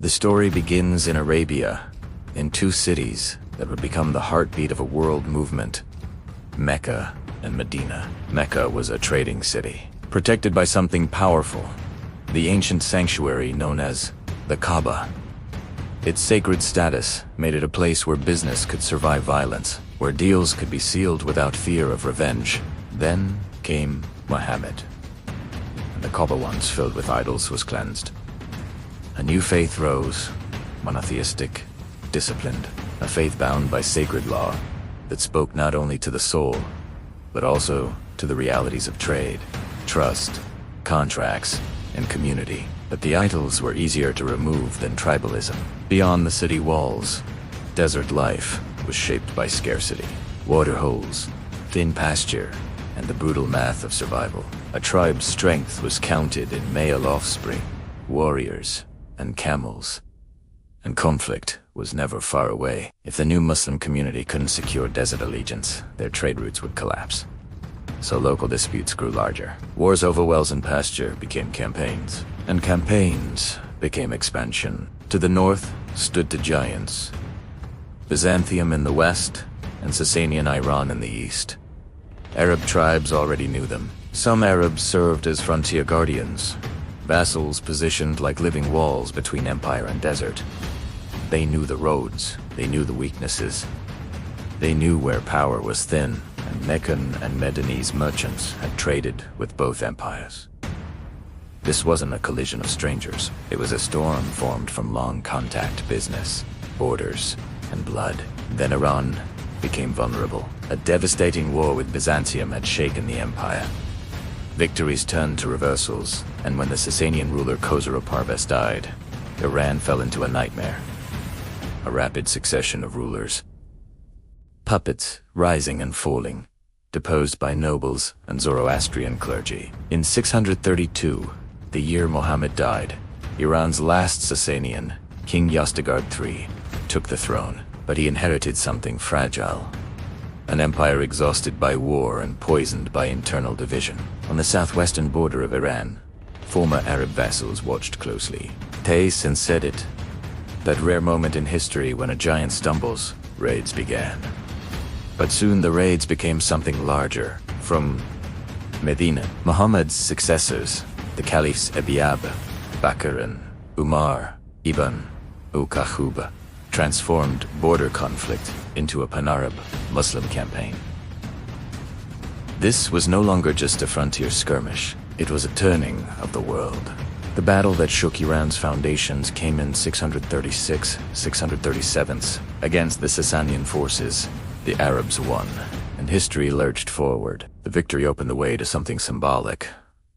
The story begins in Arabia, in two cities that would become the heartbeat of a world movement, Mecca and Medina. Mecca was a trading city, protected by something powerful, the ancient sanctuary known as the Kaaba. Its sacred status made it a place where business could survive violence, where deals could be sealed without fear of revenge. Then came Muhammad, and the Kaaba once filled with idols was cleansed. A new faith rose, monotheistic, disciplined, a faith bound by sacred law that spoke not only to the soul, but also to the realities of trade, trust, contracts, and community. But the idols were easier to remove than tribalism. Beyond the city walls, desert life was shaped by scarcity, water holes, thin pasture, and the brutal math of survival. A tribe's strength was counted in male offspring, warriors, and camels. And conflict was never far away. If the new Muslim community couldn't secure desert allegiance, their trade routes would collapse. So local disputes grew larger. Wars over wells and pasture became campaigns, and campaigns became expansion. To the north stood the giants, Byzantium in the west, and Sasanian Iran in the east. Arab tribes already knew them. Some Arabs served as frontier guardians, vassals positioned like living walls between empire and desert. They knew the roads, they knew the weaknesses. They knew where power was thin, and Meccan and Medinese merchants had traded with both empires. This wasn't a collision of strangers. It was a storm formed from long contact business, borders, and blood. Then Iran became vulnerable. A devastating war with Byzantium had shaken the empire. Victories turned to reversals, and when the Sasanian ruler Khosrow Parvez died, Iran fell into a nightmare. A rapid succession of rulers, puppets rising and falling, deposed by nobles and Zoroastrian clergy. In 632, the year Muhammad died, Iran's last Sasanian, King Yazdegerd III, took the throne, but he inherited something fragile. An empire exhausted by war and poisoned by internal division. On the southwestern border of Iran, former Arab vassals watched closely. Tace and said it, that rare moment in history when a giant stumbles, raids began. But soon the raids became something larger. From Medina, Muhammad's successors, the caliphs Abiyab, Bakr and Umar ibn Uqahub, transformed border conflict into a pan-Arab Muslim campaign. This was no longer just a frontier skirmish, it was a turning of the world. The battle that shook Iran's foundations came in 636-637 against the Sasanian forces. The Arabs won, and history lurched forward. The victory opened the way to something symbolic,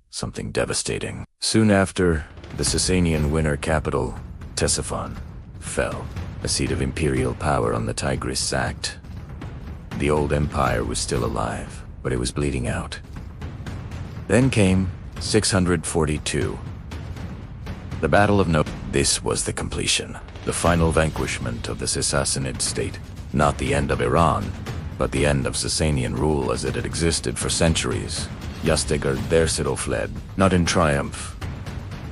something devastating. Soon after, the Sasanian winter capital, Ctesiphon, fell. A seat of imperial power on the Tigris sacked. The old empire was still alive, but it was bleeding out. Then came 642. The Battle of This was the completion, the final vanquishment of the Sassanid state. Not the end of Iran, but the end of Sasanian rule as it had existed for centuries. Yazdegerd Thersito fled, not in triumph,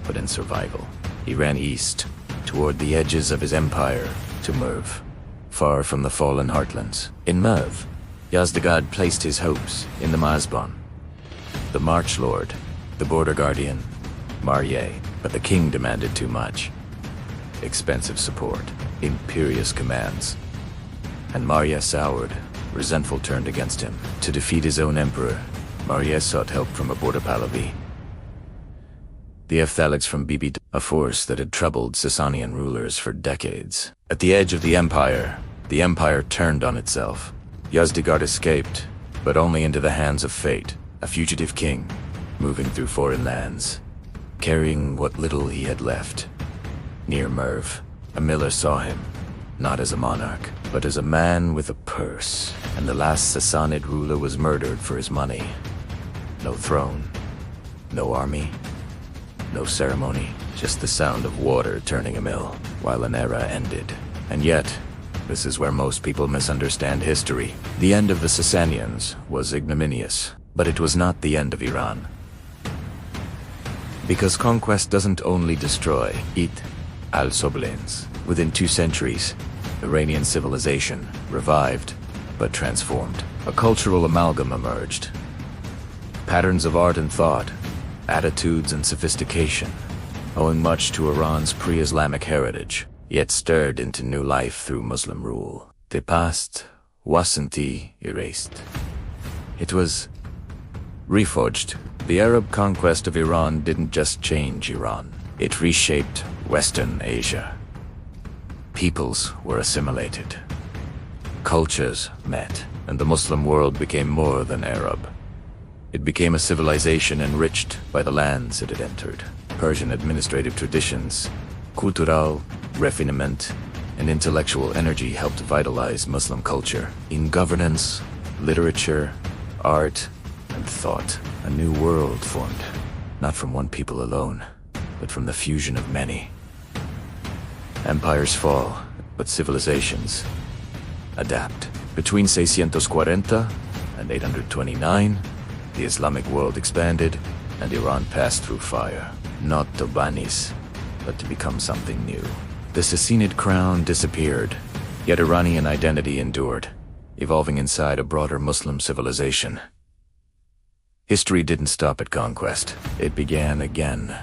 but in survival. He ran east, toward the edges of his empire, to Merv, far from the fallen heartlands. In Merv, Yazdegerd placed his hopes in the Mazban, the March Lord, the border guardian, Marye. But the king demanded too much. Expensive support, imperious commands. And Marye soured, resentful turned against him. To defeat his own emperor, Marye sought help from a border Pahlavi, the Ephthalics from Bibi, a force that had troubled Sasanian rulers for decades. At the edge of the empire turned on itself. Yazdegerd escaped, but only into the hands of fate, a fugitive king, moving through foreign lands, carrying what little he had left. Near Merv, a miller saw him, not as a monarch, but as a man with a purse, and the last Sassanid ruler was murdered for his money. No throne, no army, no ceremony, just the sound of water turning a mill, while an era ended. And yet, this is where most people misunderstand history. The end of the Sasanians was ignominious, but it was not the end of Iran. Because conquest doesn't only destroy, it Al-Soblins. Within 2 centuries, Iranian civilization revived, but transformed. A cultural amalgam emerged. Patterns of art and thought, attitudes and sophistication, owing much to Iran's pre-Islamic heritage, yet stirred into new life through Muslim rule. The past wasn't erased. It was reforged. The Arab conquest of Iran didn't just change Iran. It reshaped Western Asia. Peoples were assimilated. Cultures met, and the Muslim world became more than Arab. It became a civilization enriched by the lands it had entered. Persian administrative traditions, cultural refinement, and intellectual energy helped vitalize Muslim culture. In governance, literature, art, and thought, a new world formed, not from one people alone, but from the fusion of many. Empires fall, but civilizations adapt. Between 640 and 829, the Islamic world expanded, and Iran passed through fire, not to vanish, but to become something new. The Sassanid crown disappeared, yet Iranian identity endured, evolving inside a broader Muslim civilization. History didn't stop at conquest. It began again.